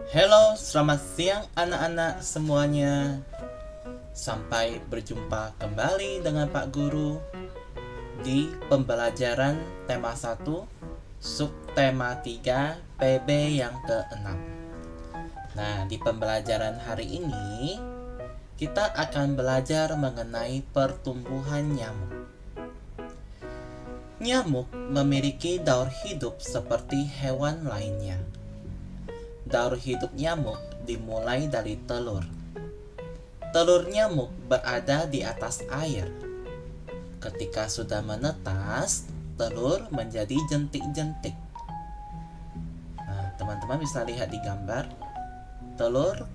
Halo, selamat siang anak-anak semuanya. Sampai berjumpa kembali dengan Pak Guru di pembelajaran tema 1, subtema 3, PB yang ke-6. Nah, di pembelajaran hari ini kita akan belajar mengenai pertumbuhan nyamuk. Nyamuk memiliki daur hidup seperti hewan lainnya. Daur hidup nyamuk dimulai dari telur. Telur nyamuk berada di atas air. Ketika sudah menetas, telur menjadi jentik-jentik. Nah, teman-teman bisa lihat di gambar.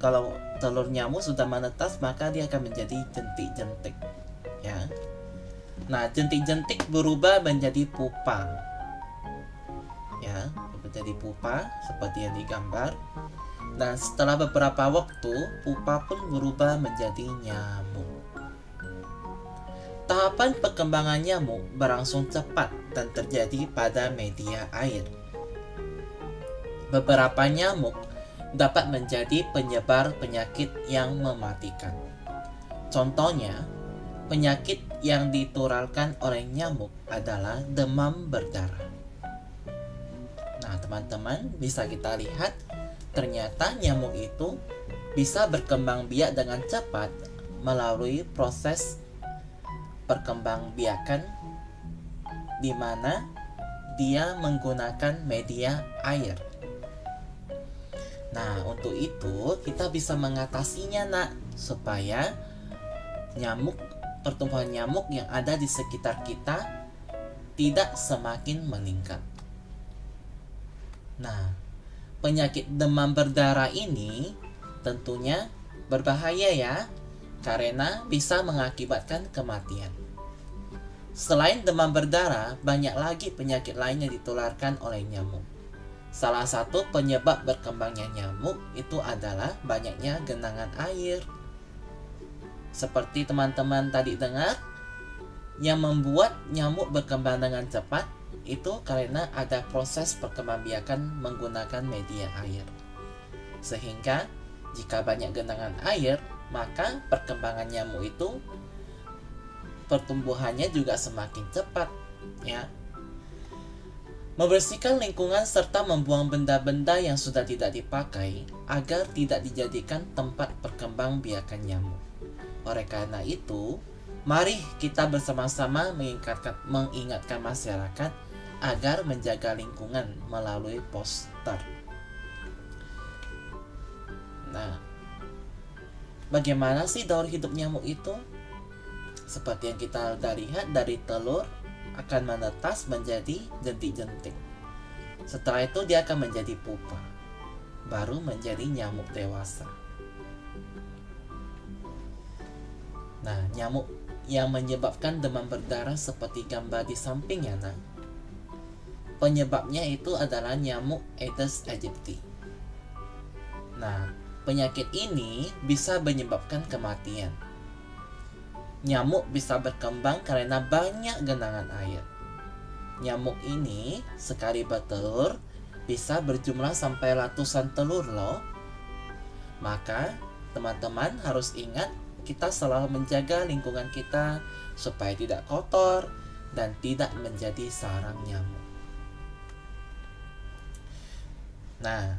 Kalau telur nyamuk sudah menetas, maka dia akan menjadi jentik-jentik. Ya. Nah, jentik-jentik berubah menjadi pupa. Ya, menjadi pupa seperti yang digambar. Dan setelah beberapa waktu, pupa pun berubah menjadi nyamuk. Tahapan perkembangan nyamuk berlangsung cepat dan terjadi pada media air. Beberapa nyamuk dapat menjadi penyebar penyakit yang mematikan. Contohnya, penyakit yang ditularkan oleh nyamuk adalah demam berdarah. Nah, teman-teman, bisa kita lihat ternyata nyamuk itu bisa berkembang biak dengan cepat melalui proses perkembangbiakan di mana dia menggunakan media air. Nah, untuk itu kita bisa mengatasinya, Nak, supaya pertumbuhan nyamuk yang ada di sekitar kita tidak semakin meningkat. Nah, penyakit demam berdarah ini tentunya berbahaya ya, karena bisa mengakibatkan kematian. Selain demam berdarah, banyak lagi penyakit lain yang ditularkan oleh nyamuk. Salah satu penyebab berkembangnya nyamuk itu adalah banyaknya genangan air. Seperti teman-teman tadi dengar, yang membuat nyamuk berkembang dengan cepat itu karena ada proses perkembangbiakan menggunakan media air. Sehingga jika banyak genangan air, maka perkembangan nyamuk itu pertumbuhannya juga semakin cepat, ya. Membersihkan lingkungan serta membuang benda-benda yang sudah tidak dipakai agar tidak dijadikan tempat perkembangbiakan nyamuk. Oleh karena itu, mari kita bersama-sama mengingatkan masyarakat agar menjaga lingkungan melalui poster. Nah, bagaimana sih daur hidup nyamuk itu? Seperti yang kita sudah lihat, dari telur akan menetas menjadi jentik-jentik. Setelah itu dia akan menjadi pupa, baru menjadi nyamuk dewasa. Nah, nyamuk yang menyebabkan demam berdarah seperti gambar di sampingnya, nah, penyebabnya itu adalah nyamuk Aedes aegypti. Nah, penyakit ini bisa menyebabkan kematian. Nyamuk bisa berkembang karena banyak genangan air. Nyamuk ini sekali bertelur bisa berjumlah sampai ratusan telur loh. Maka teman-teman harus ingat, kita selalu menjaga lingkungan kita supaya tidak kotor dan tidak menjadi sarang nyamuk. Nah,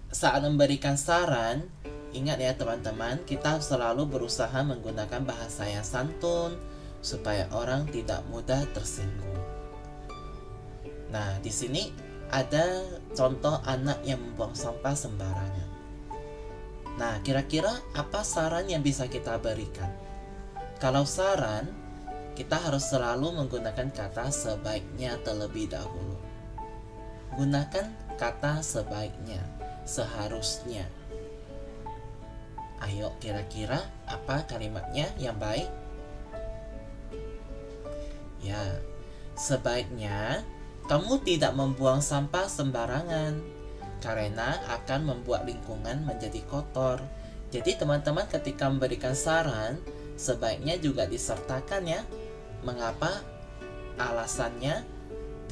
saat memberikan saran, ingat ya teman-teman, kita selalu berusaha menggunakan bahasa yang santun supaya orang tidak mudah tersinggung. Nah, di sini ada contoh anak yang membuang sampah sembarangan. Nah, kira-kira apa saran yang bisa kita berikan? Kalau saran, kita harus selalu menggunakan kata sebaiknya terlebih dahulu. Gunakan kata sebaiknya, seharusnya. Ayo, kira-kira apa kalimatnya yang baik? Ya, sebaiknya kamu tidak membuang sampah sembarangan karena akan membuat lingkungan menjadi kotor. Jadi teman-teman ketika memberikan saran, sebaiknya juga disertakan ya, mengapa alasannya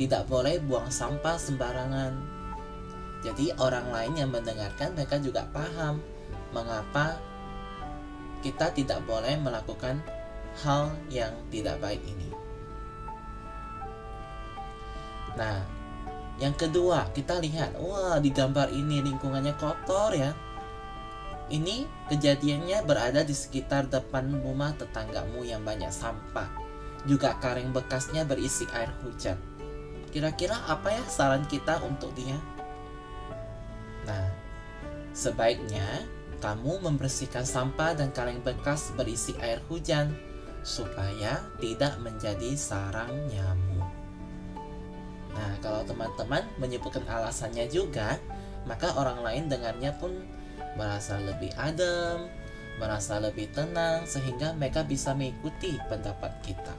tidak boleh buang sampah sembarangan. Jadi orang lain yang mendengarkan mereka juga paham mengapa kita tidak boleh melakukan hal yang tidak baik ini. Nah, yang kedua, kita lihat, wah di gambar ini lingkungannya kotor ya. Ini kejadiannya berada di sekitar depan rumah tetanggamu yang banyak sampah. Juga kareng bekasnya berisi air hujan. Kira-kira apa ya saran kita untuk dia? Nah, sebaiknya kamu membersihkan sampah dan kaleng bekas berisi air hujan supaya tidak menjadi sarang nyamuk. Nah, kalau teman-teman menyebutkan alasannya juga, maka orang lain dengarnya pun merasa lebih adem, merasa lebih tenang, sehingga mereka bisa mengikuti pendapat kita.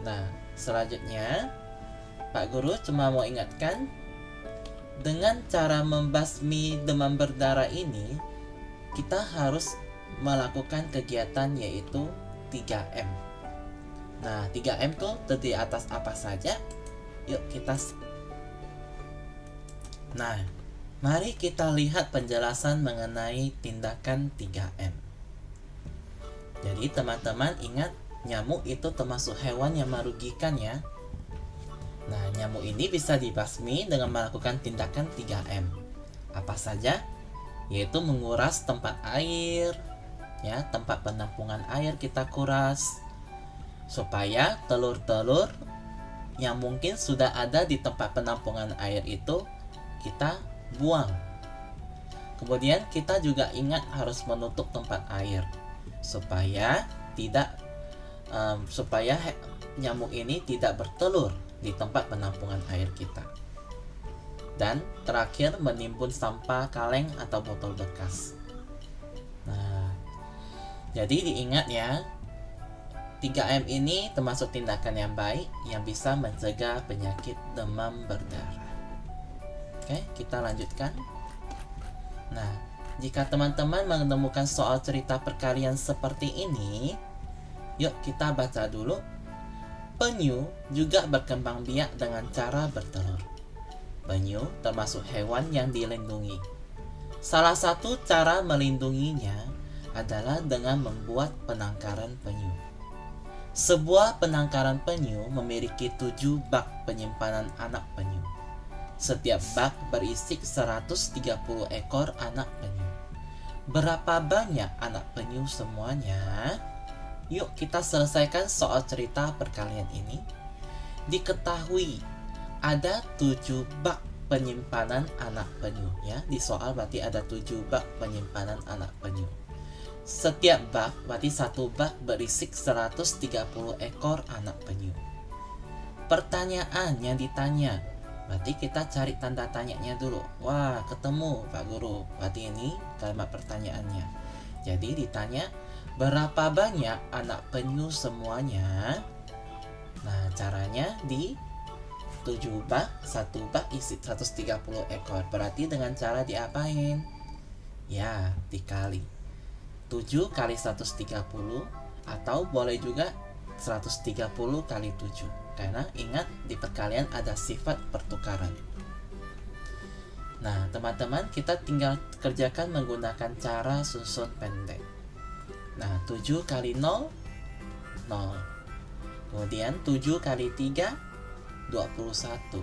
Nah, selanjutnya Pak Guru cuma mau ingatkan, dengan cara membasmi demam berdarah ini, kita harus melakukan kegiatan yaitu 3M. Nah, 3M tuh terdiri atas apa saja? Yuk kita. Nah, mari kita lihat penjelasan mengenai tindakan 3M. Jadi teman-teman ingat, nyamuk itu termasuk hewan yang merugikan ya. Nah, nyamuk ini bisa dibasmi dengan melakukan tindakan 3M. Apa saja? Yaitu menguras tempat air, ya, tempat penampungan air kita kuras, supaya telur-telur yang mungkin sudah ada di tempat penampungan air itu kita buang. Kemudian kita juga ingat harus menutup tempat air supaya nyamuk ini tidak bertelur di tempat penampungan air kita. Dan terakhir, menimbun sampah kaleng atau botol bekas. Nah, jadi diingat ya, 3M ini termasuk tindakan yang baik yang bisa mencegah penyakit demam berdarah. Oke, kita lanjutkan. Nah, jika teman-teman menemukan soal cerita perkalian seperti ini, yuk kita baca dulu. Penyu juga berkembang biak dengan cara bertelur. Penyu termasuk hewan yang dilindungi. Salah satu cara melindunginya adalah dengan membuat penangkaran penyu. Sebuah penangkaran penyu memiliki 7 bak penyimpanan anak penyu. Setiap bak berisi 130 ekor anak penyu. Berapa banyak anak penyu semuanya? Yuk kita selesaikan soal cerita perkalian ini. Diketahui ada 7 bak penyimpanan anak penyu ya. Di soal berarti ada 7 bak penyimpanan anak penyu. Setiap bak berarti satu bak berisi 130 ekor anak penyu. Pertanyaan yang ditanya, berarti kita cari tanda tanyanya dulu. Wah, ketemu Pak Guru. Berarti ini kalimat pertanyaannya. Jadi ditanya, berapa banyak anak penyu semuanya? Nah, caranya di 7 bak, satu bak isi 130 ekor. Berarti dengan cara diapain? Ya, dikali 7 kali 130, atau boleh juga 130 kali 7. Karena ingat, di perkalian ada sifat pertukaran. Nah, teman-teman, kita tinggal kerjakan menggunakan cara susun pendek. Nah, 7 kali 0, 0. Kemudian 7 kali 3, 21.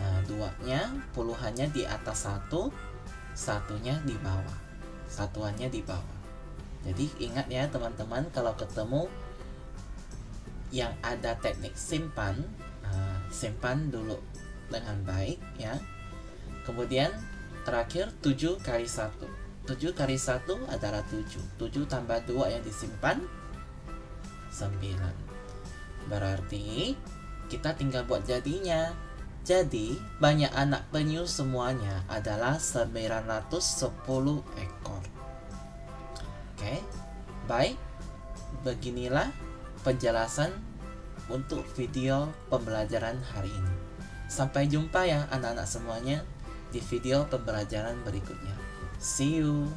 Nah, 2-nya, puluhannya di atas 1, satunya di bawah. Satuannya di bawah. Jadi ingat ya teman-teman, kalau ketemu yang ada teknik simpan, simpan dulu dengan baik ya. Kemudian terakhir 7 kali 1. 7 kali 1 adalah 7. 7 tambah 2 yang disimpan 9. Berarti kita tinggal buat jadinya. Jadi banyak anak penyu semuanya adalah 910 ekor. Oke, baik. Beginilah penjelasan untuk video pembelajaran hari ini. Sampai jumpa ya anak-anak semuanya di video pembelajaran berikutnya. See you.